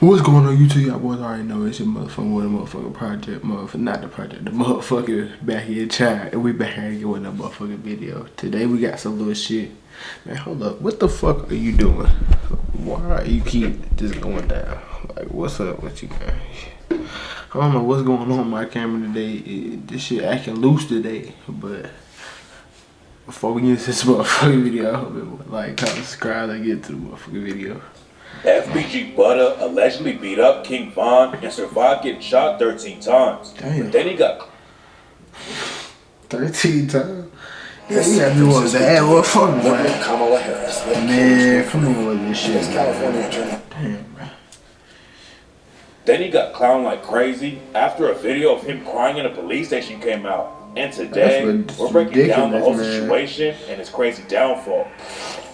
What's going on YouTube? Y'all boys already know it's your motherfucking project, not the project, the motherfucking backyard child. And we back here again with a motherfucking video. Today we got some little shit. Man, hold up. What the fuck are you doing? Why you keep just going down? Like, what's up with you guys? I don't know what's going on with my camera today. This shit acting loose today. But before we get into this motherfucking video, I hope everyone like, comment, subscribe, and get to the motherfucking video. FBG Butta allegedly beat up King Von and survived getting shot 13 times. Damn. But then he got 13 times? Yeah, you gotta do what that? What fuck, man? Kamala Harris. Man, come on with this shit. California attorney. Damn, man. Then he got clowned like crazy after a video of him crying in a police station came out. And today, we're breaking down the whole situation and his crazy downfall.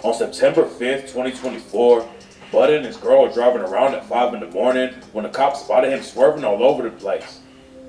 On September 5th, 2024, Butta and his girl were driving around at 5 in the morning when the cops spotted him swerving all over the place.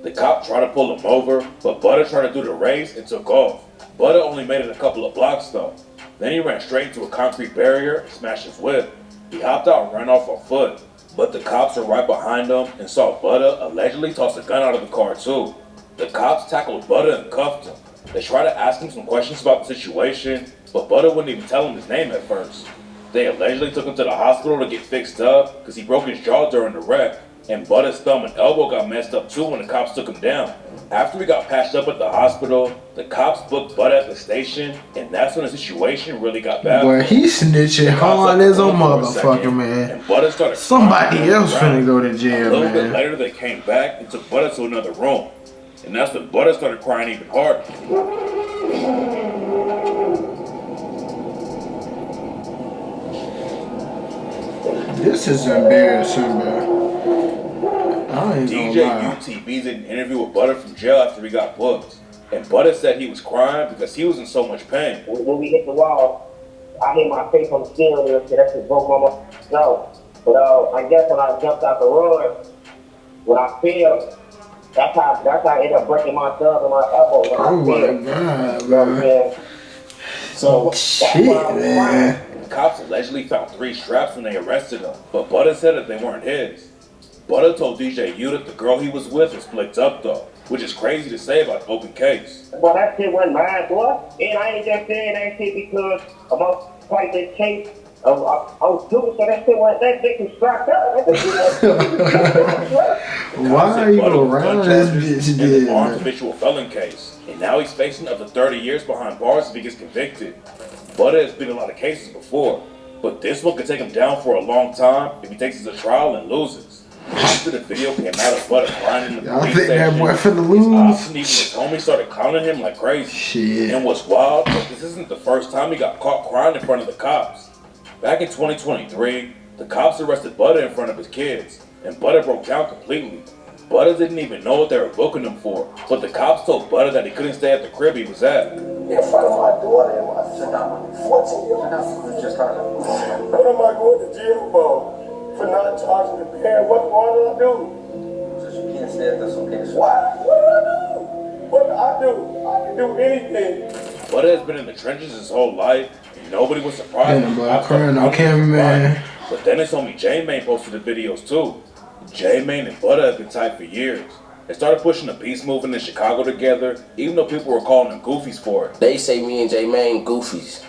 The cop tried to pull him over, but Butta tried to do the race and took off. Butta only made it a couple of blocks though. Then he ran straight into a concrete barrier and smashed his whip. He hopped out and ran off on foot, but the cops were right behind him and saw Butta allegedly toss a gun out of the car too. The cops tackled Butta and cuffed him. They tried to ask him some questions about the situation, but Butta wouldn't even tell him his name at first. They allegedly took him to the hospital to get fixed up because he broke his jaw during the wreck, and Butta's thumb and elbow got messed up too when the cops took him down. After he got patched up at the hospital, the cops booked Butta at the station, and that's when the situation really got bad. Boy, he snitching hard as a motherfucker, man. And Butta started somebody else finna go to jail, man. A little bit later, they came back and took Butta to another room, and that's when Butta started crying even harder. This is embarrassing, bro. I ain't DJ gonna lie. UTV did an interview with Butta from jail after he got booked. And Butta said he was crying because he was in so much pain. When we hit the wall, I hit my face on the steering wheel, so that shit broke my nose. But I guess when I jumped out the road, when I fell, that's how I ended up breaking my thumb and my elbow. Oh my God, bro. So shit, man. The cops allegedly found 3 straps when they arrested him, but Butta said that they weren't his. Butta told DJ U that the girl he was with was flicked up though, which is crazy to say about an open case. Well, that shit wasn't mine, boy. And I ain't just saying that shit because I'm gonna fight this case. I was doing so that shit wasn't that dick was strapped up. Why are you around this bitch? In an armed habitual felon case, and now he's facing up to 30 years behind bars if he gets convicted. Butta has been in a lot of cases before, but this one could take him down for a long time if he takes it to trial and loses. After the video came out of Butta crying in the police station, that boy finna lose? His ops and even his homies started clowning him like crazy. Shit. And what's wild, this isn't the first time he got caught crying in front of the cops. Back in 2023, the cops arrested Butta in front of his kids, and Butta broke down completely. Butta didn't even know what they were booking him for, but the cops told Butta that he couldn't stay at the crib he was at. In front of my daughter and my 14-year-old. Just started. What am I going to jail for? For not charging the parent? What did I do? Because you can't stay at this location. What? What did I do? What did I do? I didn't do anything. Butta has been in the trenches his whole life, and nobody was surprised. Yeah, crying on camera, man. But then his homie J-Mane posted the videos too. J-Mane and Butta have been tight for years. They started pushing the peace movement in Chicago together, even though people were calling them goofies for it. They say me and J-Mane goofies.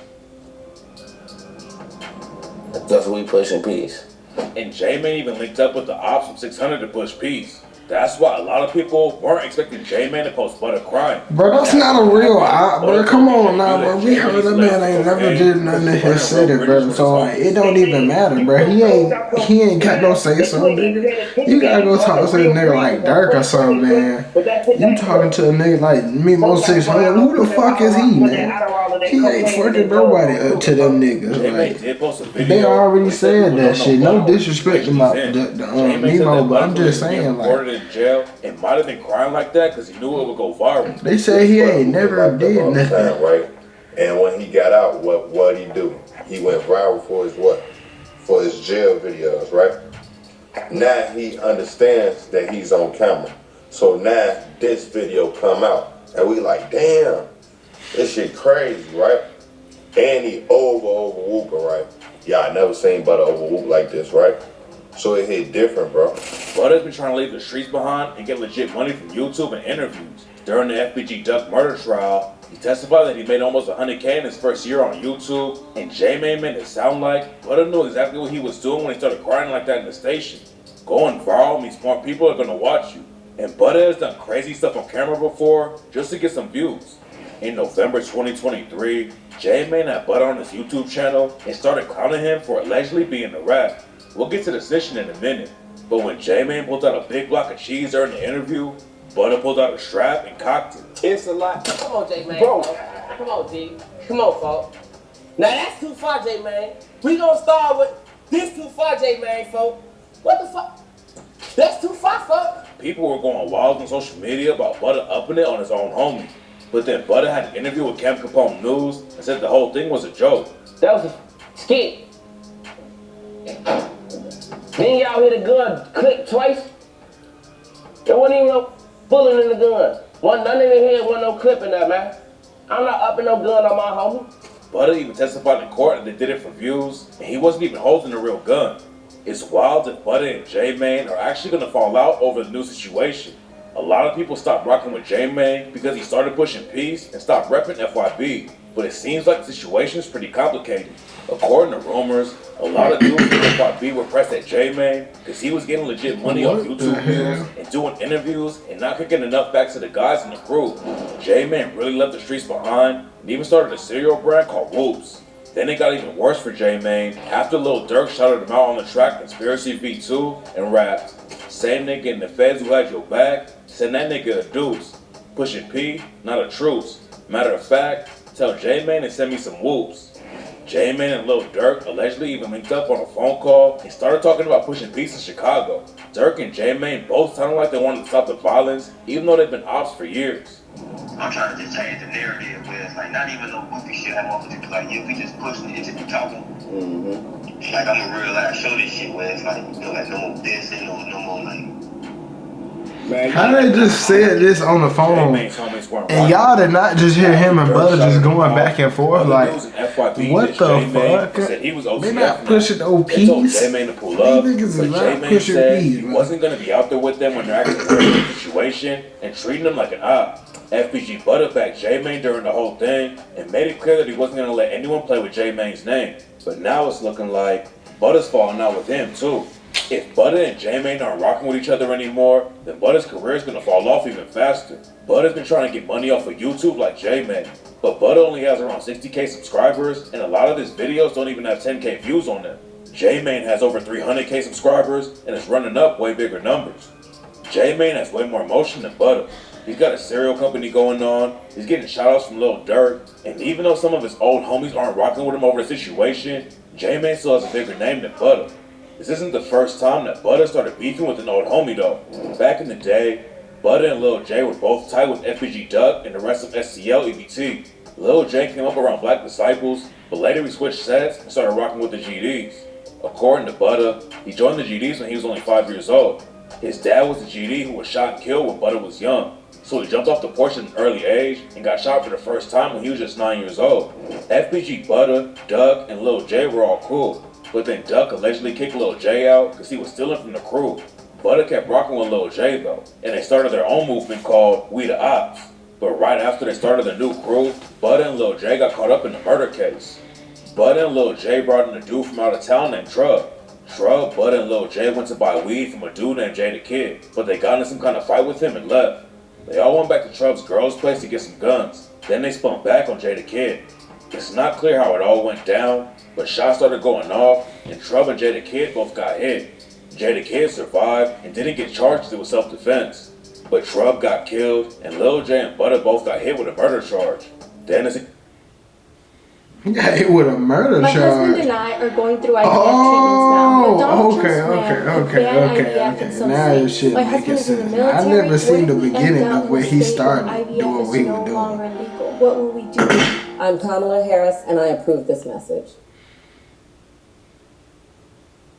That's what we pushing peace. And J-Mane even linked up with the ops from 600 to push peace. That's why a lot of people weren't expecting J-Mane to post Butta crying. Bro, that's not a real op, bro. Come on now, bro. We heard that man ain't never did nothing in his city, bro. So like, it don't even matter, bro. He ain't got no say so, nigga. You gotta go talk to a nigga like Dirk or something, man. You talking to a nigga like Mimo 600? Who the fuck is he, man? He ain't fucking nobody up to them niggas. Like, they already said that shit. No disrespect to my Mimo, but I'm just saying, like, in jail and might have been crying like that because he knew it would go viral. They say he ain't never did nothing, right? And when he got out, what he do? He went viral for his what? For his jail videos, right? Now he understands that he's on camera. So now this video come out, and we like, damn, this shit crazy, right? And he over whooping, right? Y'all never seen Butta over whoop like this, right? So it hit different, bro. Butta's been trying to leave the streets behind and get legit money from YouTube and interviews. During the FBG Duck murder trial, he testified that he made almost $100K in his first year on YouTube, and J-Man made it sound like Butta knew exactly what he was doing when he started crying like that in the station. Going viral means more people are gonna watch you. And Butta has done crazy stuff on camera before just to get some views. In November 2023, J-Man had Butta on his YouTube channel and started clowning him for allegedly being a rat. We'll get to the decision in a minute, but when J-Man pulled out a big block of cheese during the interview, Butta pulled out a strap and cocked it. It's a lot. Come on, J-Man. Bro. Come on, G. Come on, folks. Now that's too far, J-Man. We gonna start with this too far, J-Man, folks. What the fuck? That's too far, folks. People were going wild on social media about Butta upping it on his own homie. But then Butta had an interview with Cam Capone News and said the whole thing was a joke. That was a skit. Then y'all hit a gun, click twice. There wasn't even no bullet in the gun. None in the head, wasn't no clip in there, man. I'm not upping no gun on my homie. Butta even testified in court that they did it for views, and he wasn't even holding a real gun. It's wild that Butta and J-Man are actually gonna fall out over the new situation. A lot of people stopped rocking with J-Man because he started pushing peace and stopped repping FYB. But it seems like the situation is pretty complicated. According to rumors, a lot of dudes from FYB were pressed at J-Man because he was getting legit money off YouTube views and doing interviews and not kicking enough back to the guys in the crew. J-Man really left the streets behind and even started a cereal brand called Whoops. Then it got even worse for J-Man after Lil Durk shouted him out on the track Conspiracy V2 and rapped, "Same nigga in the feds who had your back, send that nigga a deuce. Pushing P, not a truce. Matter of fact, tell J-Man to send me some whoops." J-Man and Lil Durk allegedly even linked up on a phone call and started talking about pushing peace in Chicago. Durk and J-Man both sounded like they wanted to stop the violence, even though they've been ops for years. I'm trying to just change the narrative where it's like not even no goofy shit. I want to like, yeah, we just pushing it, just be talking. Mm-hmm. Like I'm gonna real life show this shit where it's like, you know, like no more dissing or no more like. Man, how they just said this on the phone, and y'all did not just hear him and Butta just going back and forth like, what the fuck? They not pushing OPs. They told J-Man to pull up, These niggas is but not J-Man pushing said P's, he man. wasn't gonna be out there with them when they're actually in the situation and treating them like an op. FBG Butta backed J-Man during the whole thing and made it clear that he wasn't gonna let anyone play with J-Man's name. But now it's looking like Butta's falling out with him too. If Butta and J-Man aren't rocking with each other anymore, then Butta's career is gonna fall off even faster. Butta's been trying to get money off of YouTube like J-Man, but Butta only has around 60K subscribers, and a lot of his videos don't even have 10K views on them. J-Man has over 300K subscribers and is running up way bigger numbers. J-Man has way more emotion than Butta. He's got a cereal company going on, he's getting shoutouts from Lil Durk, and even though some of his old homies aren't rocking with him over the situation, J-Man still has a bigger name than Butta. This isn't the first time that Butta started beefing with an old homie though. Back in the day, Butta and Lil J were both tied with FBG Duck and the rest of STL EBT. Lil J came up around Black Disciples, but later he switched sets and started rocking with the GDs. According to Butta, he joined the GDs when he was only 5 years old. His dad was the GD who was shot and killed when Butta was young, so he jumped off the porch at an early age and got shot for the first time when he was just 9 years old. FBG Butta, Duck, and Lil J were all cool. But then Duck allegedly kicked Lil J out because he was stealing from the crew. Butta kept rocking with Lil J though, and they started their own movement called We The Ops. But right after they started their new crew, Butta and Lil J got caught up in the murder case. Butta and Lil J brought in a dude from out of town named Trub. Butta, and Lil J went to buy weed from a dude named Jay the Kid, but they got in some kind of fight with him and left. They all went back to Trub's girl's place to get some guns. Then they spun back on Jay the Kid. It's not clear how it all went down, but shots started going off, and Trub and Jay the Kid both got hit. Jay the Kid survived and didn't get charged because it was self-defense. But Trub got killed, and Lil J and Butta both got hit with a murder charge. Then it's He got hit with a murder My charge. husband and I are going through IVF treatments now. But Donald okay. Now your shit My making husband is in the sense. military. I never seen the What if we beginning end up of where in a he state started where IVF doing is what he no was longer doing. illegal? What will we do? I'm Kamala Harris, and I approve this message.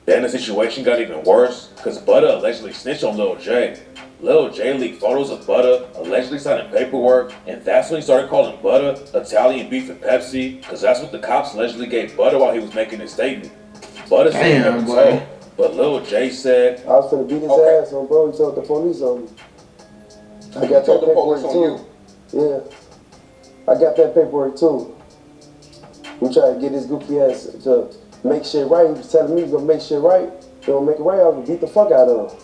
Then the situation got even worse because Butta allegedly snitched on Lil J. Lil J leaked photos of Butta allegedly signing paperwork, and that's when he started calling Butta Italian beef and Pepsi because that's what the cops allegedly gave Butta while he was making his statement. Butta said he never told. But Lil J said, I was finna beat his ass on, bro. He told the police on me. I got that paperwork too. Yeah. I got that paperwork too. We tried to get his goofy ass to make shit right. He was telling me he's gonna make shit right. He gonna make it right, I was gonna beat the fuck out of him.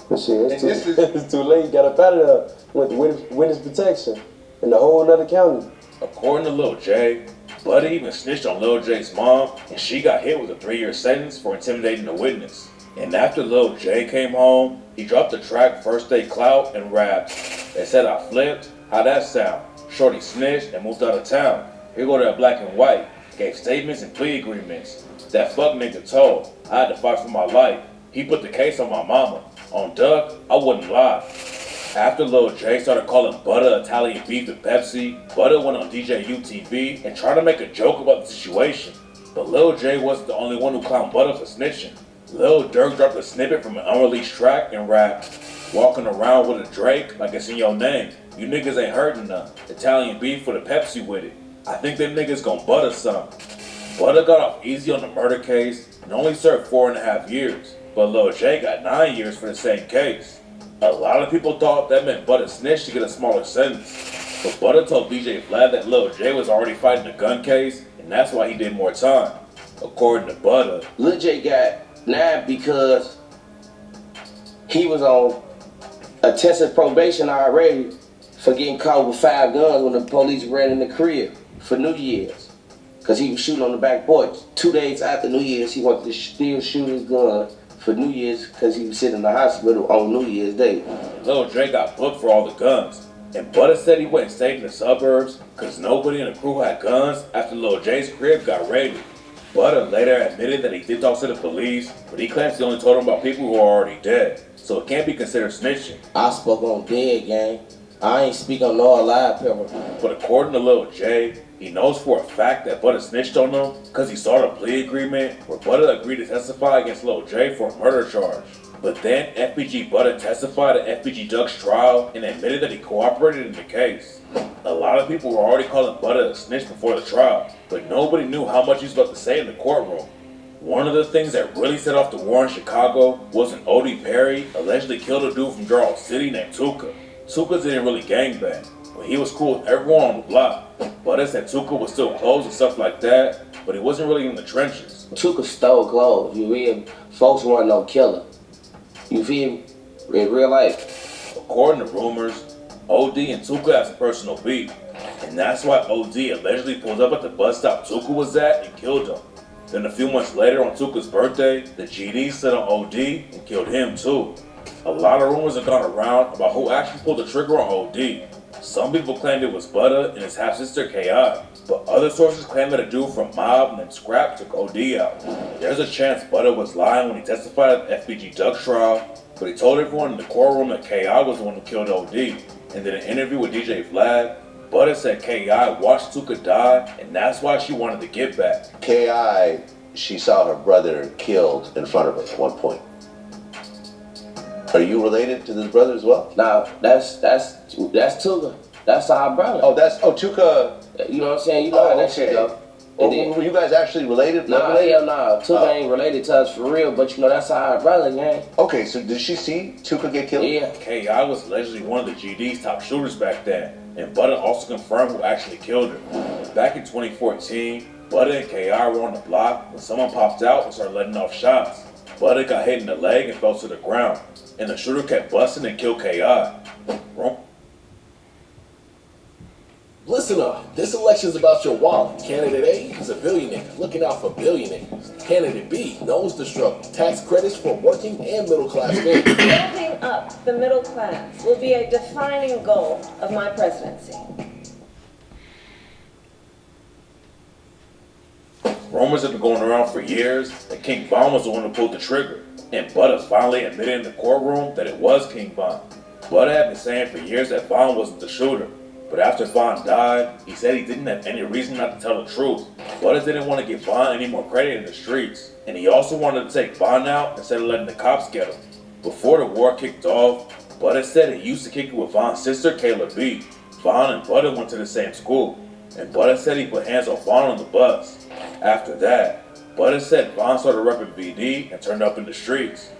But shit, it's too late. He got up out of there with witness protection in the whole other county. According to Lil J, Butta even snitched on Lil J's mom, and she got hit with a 3-year sentence for intimidating a witness. And after Lil J came home, he dropped the track First Day Clout and rapped. They said I flipped, how that sound? Shorty snitched and moved out of town. Here go that black and white, gave statements and plea agreements. That fuck nigga told, I had to fight for my life. He put the case on my mama. On Duck, I wouldn't lie. After Lil J started calling Butta Italian beef with Pepsi, Butta went on DJ UTV and tried to make a joke about the situation. But Lil J wasn't the only one who clowned Butta for snitching. Lil Durk dropped a snippet from an unreleased track and rapped, walking around with a Drake like it's in your name. You niggas ain't hurting none. Italian beef with a Pepsi with it. I think them niggas gon' butter some. Butta got off easy on the murder case and only served 4.5 years. But Lil J got 9 years for the same case. A lot of people thought that meant Butta snitched to get a smaller sentence. But Butta told DJ Vlad that Lil J was already fighting a gun case, and that's why he did more time. According to Butta, Lil J got 9 because he was on intensive probation already for getting caught with 5 guns when the police ran in the crib for New Year's. Because he was shooting on the back porch. 2 days after New Year's, he wanted to still shoot his gun for New Year's because he was sitting in the hospital on New Year's Day. Lil J got booked for all the guns. And Butta said he went and stayed in the suburbs because nobody in the crew had guns after Lil J's crib got raided. Butta later admitted that he did talk to the police, but he claims he only told them about people who are already dead. So it can't be considered snitching. I spoke on dead, gang. I ain't speak on no alive people. But according to Lil J, he knows for a fact that Butta snitched on him because he saw the plea agreement where Butta agreed to testify against Lil J for a murder charge. But then FBG Butta testified at FBG Duck's trial and admitted that he cooperated in the case. A lot of people were already calling Butta a snitch before the trial, but nobody knew how much he was about to say in the courtroom. One of the things that really set off the war in Chicago was when O.D. Perry allegedly killed a dude from Charles City named Tuka. Tuka didn't really gangbang, but he was cool with everyone on the block. Butta said Tuka was still clothes and stuff like that, but he wasn't really in the trenches. Tuka stole clothes, you feel me? Folks weren't no killer. You feel me? In real life. According to rumors, OD and Tuka has a personal beef, and that's why OD allegedly pulled up at the bus stop Tuka was at and killed him. Then a few months later on Tuka's birthday, the GD set on OD and killed him too. A lot of rumors have gone around about who actually pulled the trigger on OD. Some people claimed it was Butta and his half-sister K.I., but other sources claim that a dude from Mob named Scrap took OD out. There's a chance Butta was lying when he testified at the FBG Duck trial, but he told everyone in the courtroom that K.I. was the one who killed OD. And in an interview with DJ Vlad, Butta said K.I. watched Tuka die, and that's why she wanted to get back. K.I., she saw her brother killed in front of her at one point. Are you related to this brother as well? Nah, that's Tuka. That's our brother. Tuka. You know what I'm saying? You know how that shit go. Were you guys actually related? Nah, hell nah. Tuka ain't related to us for real, but you know that's our brother, man. Okay, so did she see Tuka get killed? Yeah. K.I. was allegedly one of the GD's top shooters back then, and Butta also confirmed who actually killed her. Back in 2014, Butta and K.I. were on the block when someone popped out and started letting off shots. Butta got hit in the leg and fell to the ground, and the shooter kept busting and killed K.I. Listen up, this election's about your wallet. Candidate A is a billionaire, looking out for billionaires. Candidate B knows the struggle, tax credits for working and middle class families. Building up the middle class will be a defining goal of my presidency. Rumors have been going around for years that King Von was the one who pulled the trigger, and Butta finally admitted in the courtroom that it was King Von. Butta had been saying for years that Von wasn't the shooter, but after Von died, he said he didn't have any reason not to tell the truth. Butta didn't want to give Von any more credit in the streets, and he also wanted to take Von out instead of letting the cops get him. Before the war kicked off, Butta said he used to kick it with Von's sister, Kayla B. Von and Butta went to the same school, and Butta said he put hands on Von on the bus. After that, Butta said Von started repping BD and turned up in the streets.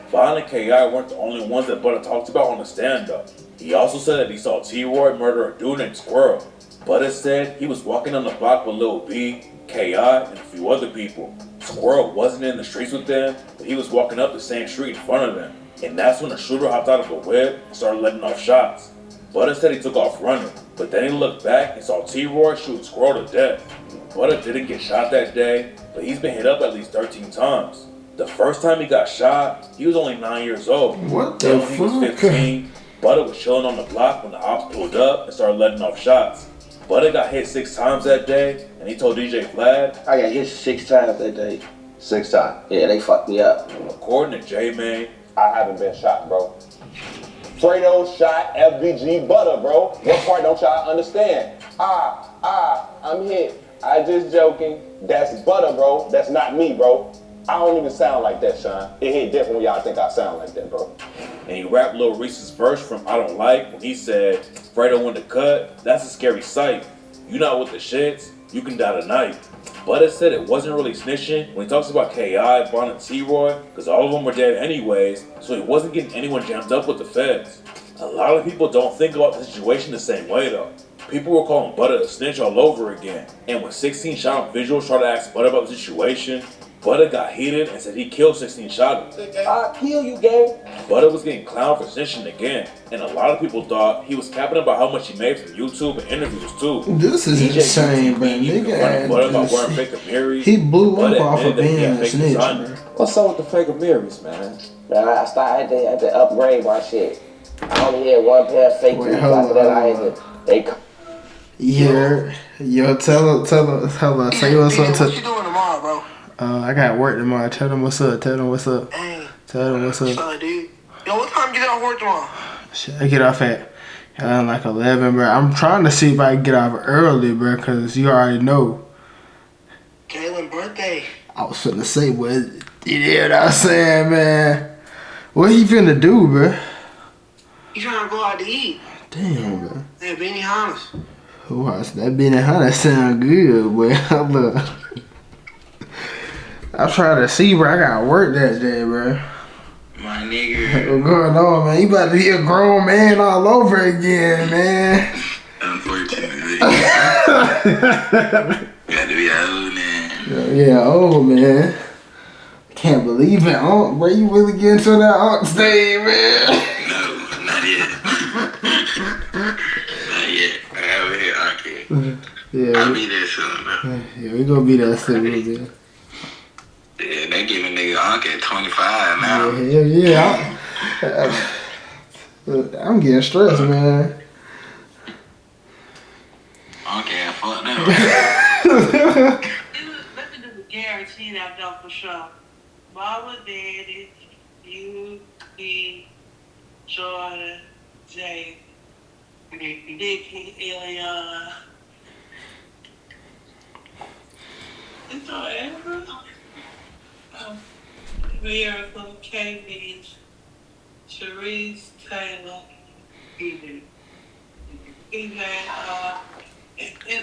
Von and K.I. weren't the only ones that Butta talked about on the stand-up. He also said that he saw T-Roy murder a dude named Squirrel. Butta said he was walking on the block with Lil B, K.I., and a few other people. Squirrel wasn't in the streets with them, but he was walking up the same street in front of them. And that's when the shooter hopped out of a whip and started letting off shots. Butta said he took off running, but then he looked back and saw T-Roy shoot Squirrel to death. Butta didn't get shot that day, but he's been hit up at least 13 times. The first time he got shot, he was only 9 years old. What the fuck? When he was 15, Butta was chilling on the block when the ops pulled up and started letting off shots. Butta got hit 6 times that day, and he told DJ Vlad, I got hit 6 times that day. 6 times? Yeah, they fucked me up. According to J-May, I haven't been shot, bro. Fredo shot FBG Butta, bro. What part don't y'all understand? I'm hit. I just joking. That's Butta, bro. That's not me, bro. I don't even sound like that, Sean. It hit different when y'all think I sound like that, bro. And he rapped Lil Reese's verse from I Don't Like when he said, Fredo won the cut, that's a scary sight. You not with the shits, you can die tonight. Butta said it wasn't really snitching when he talks about K.I., Von, and T-Roy, because all of them were dead anyways, so he wasn't getting anyone jammed up with the feds. A lot of people don't think about the situation the same way though. People were calling Butta a snitch all over again, and when 16 Shot visuals tried to ask Butta about the situation, Butta got heated and said he killed 16 Shot. I'll kill you, gang. Butta was getting clowned for snitching again, and a lot of people thought he was capping about how much he made from YouTube and interviews too. This is insane, man. Nigga, Butta about wearing fake Amiris. He blew up off of being a snitch, man. What's up with the fake Amiris, man? Man, I had to upgrade my shit. I only had one pair of fake ones. After that, I had to. Yeah, yo, tell her, say what's up. What you doing tomorrow, bro? I got work tomorrow. Tell them what's up. Tell them what's up. Dang. Tell them what's up. Son, dude. Yo, what time you get off work tomorrow? Shit, I get off at like 11, bro. I'm trying to see if I can get off early, bro, because you already know. Kaylin's birthday. I was finna say, what? You hear what I'm saying, man? What he finna do, bro? You trying to go out to eat? Damn, bro. Hey, Benihana's. Wow, that Benihana sound good, boy. Look. I'm trying to see, bro. I got work that day, bro. My nigga. What's going on, man? You about to be a grown man all over again, man. Unfortunately. Got to be old, man. Yeah, old, man. Can't believe it, Unc. Bro, you really get into that Unc stage, man. No, not yet. Not yet. I haven't hit Unc yet. I'll be there soon, bro. Yeah, we gonna be there soon, man. Yeah, they giving nigga Unc at 25 now. Yeah. I'm getting stressed, man. Unc ain't fucked now. Let me do guarantee that though for sure. Mama, Daddy, you, me, Jordan, Jay, Nikki, Eliana. It's all Amber. Miracle, Katie, Sharice, Taylor, EJ, and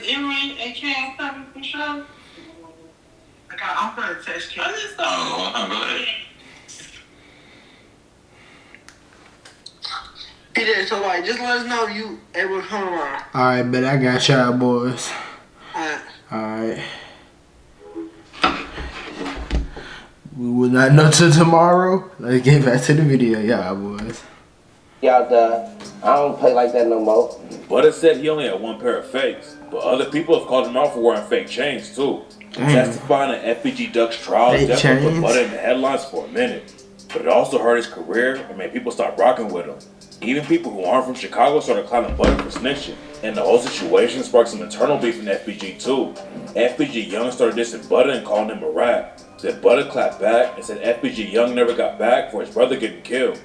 Emery and Cam coming for sure. I'm gonna text Cam. Go ahead. EJ, so like, just let us know if you able to come around. Alright, bet I got y'all boys. Alright. We will not know till tomorrow. Let's get back to the video, y'all boys. Y'all done. I don't play like that no more. Butta said he only had one pair of fakes, but other people have called him out for wearing fake chains too. Testifying at FBG Duck's trial definitely put Butta in the headlines for a minute, but it also hurt his career and made people stop rocking with him. Even people who aren't from Chicago started clowning Butta for snitching, and the whole situation sparked some internal beef in FBG too. FBG Young started dissing Butta and calling him a rat. Then Butta clapped back and said FBG Young never got back for his brother getting killed.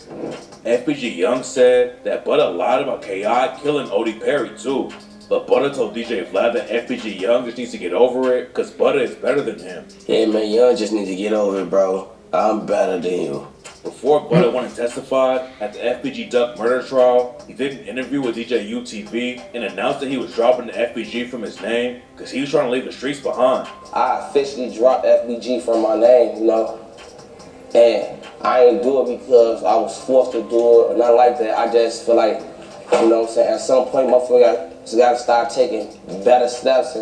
FBG Young said that Butta lied about K.I. killing Odie Perry too, but Butta told DJ Vlad that FBG Young just needs to get over it because Butta is better than him. Yeah, man, Young just need to get over it, bro. I'm better than you. Before Butta went and testified at the FBG Duck murder trial, he did an interview with DJ UTV and announced that he was dropping the FBG from his name because he was trying to leave the streets behind. I officially dropped FBG from my name, you know, and I ain't do it because I was forced to do it or nothing like that. I just feel like, you know what I'm saying, at some point, motherfucker just gotta start taking better steps.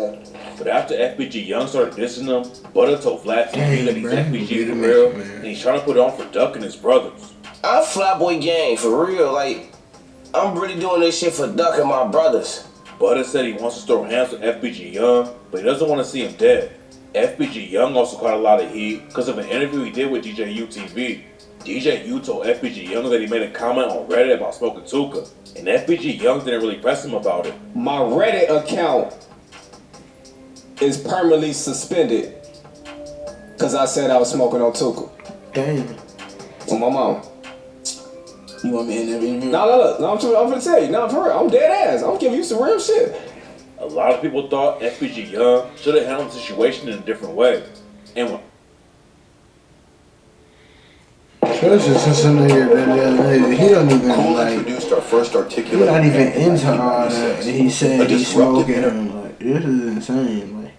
But after FBG Young started dissing him, Butta told Vlad TV that he's FBG for real, and he's trying to put on for Duck and his brothers. I'm Flatboy Gang, for real. Like, I'm really doing this shit for Duck and my brothers. Butta said he wants to throw hands with FBG Young, but he doesn't want to see him dead. FBG Young also caught a lot of heat because of an interview he did with DJ UTV. DJ U told FBG Young that he made a comment on Reddit about smoking Tuka, and FBG Young didn't really press him about it. My Reddit account is permanently suspended because I said I was smoking on Tuka. Damn. On my mom. You want me in there interview? No, I'm gonna tell you. No, for real. I'm dead ass. I'm giving you some real shit. A lot of people thought FBG Young should have handled the situation in a different way. And when just a nigga that he don't even like. Introduced our first articulate. He's not even into all that. He said he's smoking him. Like, this is insane. Like.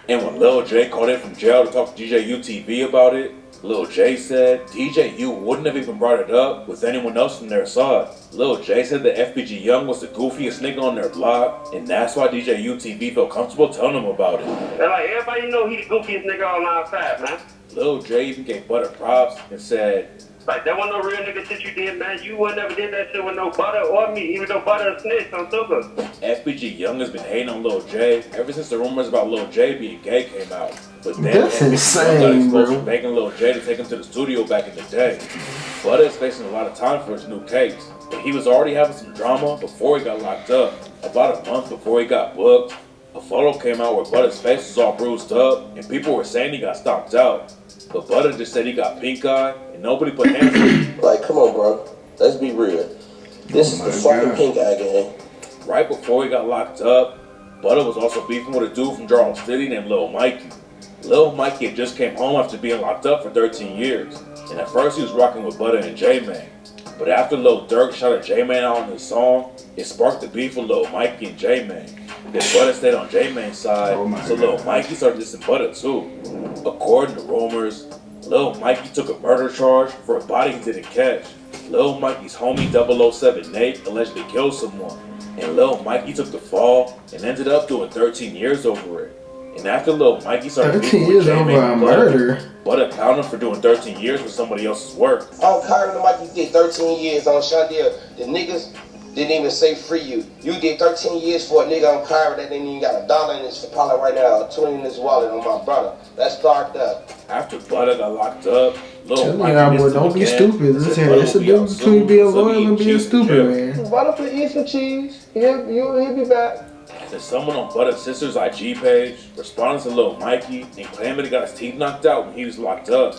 And when Lil J called in from jail to talk to DJ UTV about it, Lil J said DJ U wouldn't have even brought it up with anyone else from their side. Lil J said that FBG Young was the goofiest nigga on their block, and that's why DJ UTV felt comfortable telling him about it. And like everybody know he the goofiest nigga on our side, man. Lil J even gave Butta props and said, like, that wasn't no real nigga shit you did, man. You would never did that shit with no Butta or me, even though Butta snitched on Tuka. FBG Young has been hating on Lil J ever since the rumors about Lil J being gay came out. But then that's insane, bro. Bro. For begging Lil J to take him to the studio back in the day. Butta is facing a lot of time for his new case, but he was already having some drama before he got locked up. About a month before he got booked, a photo came out where Butta's face was all bruised up, and people were saying he got stomped out. But Butta just said he got pink eye, and nobody put hands on him. Like, come on, bro. Let's be real. This is the fucking pink eye gang. Right before he got locked up, Butta was also beefing with a dude from Charles City named Lil Mikey. Lil Mikey had just came home after being locked up for 13 years, and at first he was rocking with Butta and J-Man. But after Lil Durk shouted J-Man out on his song, it sparked the beef with Lil Mikey and J-Man. Then Butta stayed on J-Man's side, so Lil Mikey started dissing Butta too. According to rumors, Lil Mikey took a murder charge for a body he didn't catch. Lil Mikey's homie 007 Nate allegedly killed someone, and Lil Mikey took the fall and ended up doing 13 years over it. And after Lil Mikey started 13 years over a murder. Butta clowned him for doing 13 years with somebody else's work. On Kyron and Mikey did 13 years on Shondell. The niggas didn't even say free you. You did 13 years for a nigga on Kyron that didn't even got $1 in his wallet right now, 20 in his wallet on my brother. That's darked up. After Butta got locked up, Lil Mikey don't be stupid. Listen, it's a difference between being loyal and being stupid, man. Butta for eat some cheese. He'll be back. Then someone on Butta's sister's IG page responded to Lil Mikey and claimed that he got his teeth knocked out when he was locked up.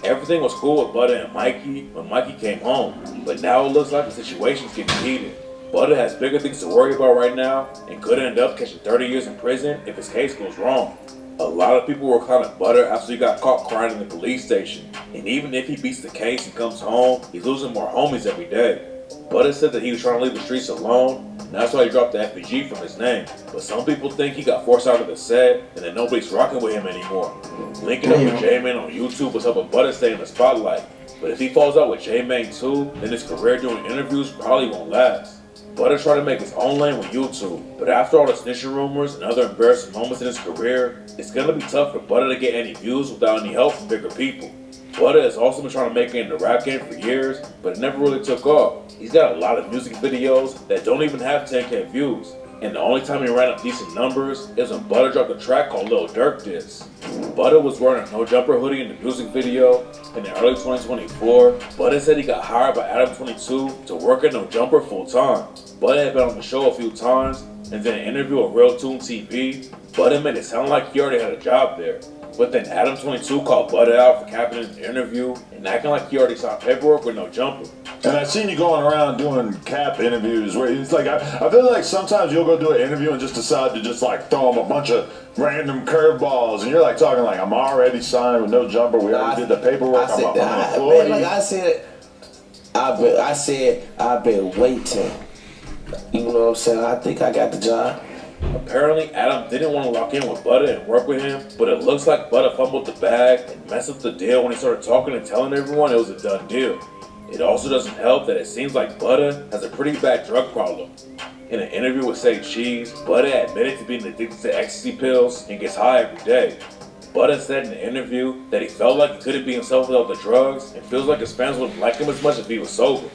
Everything was cool with Butta and Mikey when Mikey came home, but now it looks like the situation's getting heated. Butta has bigger things to worry about right now and could end up catching 30 years in prison if his case goes wrong. A lot of people were clowning Butta after he got caught crying in the police station, and even if he beats the case and comes home, he's losing more homies every day. Butta said that he was trying to leave the streets alone, and that's why he dropped the FBG from his name. But some people think he got forced out of the set, and that nobody's rocking with him anymore. Linking up with J-Man on YouTube was helping Butta stay in the spotlight. But if he falls out with J-Man too, then his career doing interviews probably won't last. Butta tried to make his own lane with YouTube, but after all the snitching rumors and other embarrassing moments in his career, it's gonna be tough for Butta to get any views without any help from bigger people. Butta has also been trying to make it in the rap game for years, but it never really took off. He's got a lot of music videos that don't even have 10K views, and the only time he ran up decent numbers is when Butta dropped a track called Lil Durk Diss. Butta was wearing a no jumper hoodie in the music video, and in early 2024, Butta said he got hired by Adam22 to work at No Jumper full time. Butta had been on the show a few times, and then in an interview with Real Tune TV, Butta made it sound like he already had a job there. But then Adam 22 called Butta out for capping his interview and acting like he already signed paperwork with no jumper. And I've seen you going around doing cap interviews where it's like, I feel like sometimes you'll go do an interview and just decide to just like throw them a bunch of random curveballs, and you're like talking like, I'm already signed with no jumper, we already did the paperwork, I'm an employee. Like I said, I've been waiting. You know what I'm saying? I think I got the job. Apparently, Adam didn't want to lock in with Butta and work with him, but it looks like Butta fumbled the bag and messed up the deal when he started talking and telling everyone it was a done deal. It also doesn't help that it seems like Butta has a pretty bad drug problem. In an interview with Say Cheese, Butta admitted to being addicted to ecstasy pills and gets high every day. Butta said in the interview that he felt like he couldn't be himself without the drugs and feels like his fans wouldn't like him as much if he was sober.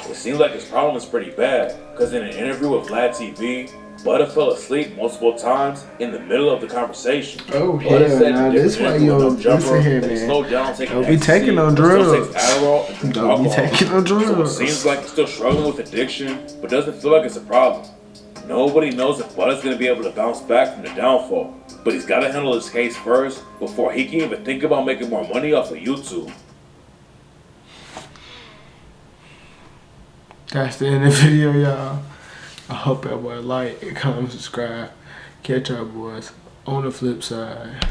It seems like his problem is pretty bad, because in an interview with Vlad TV, Butta fell asleep multiple times in the middle of the conversation. Oh, hell nah, this why you don't listen here, man. Don't be taking on drugs. Don't be taking on drugs. So it seems like he's still struggling with addiction, but doesn't feel like it's a problem. Nobody knows if Butta's going to be able to bounce back from the downfall, but he's got to handle his case first before he can even think about making more money off of YouTube. That's the end of the video, y'all. I hope everybody like, comment, subscribe. Catch our boys on the flip side.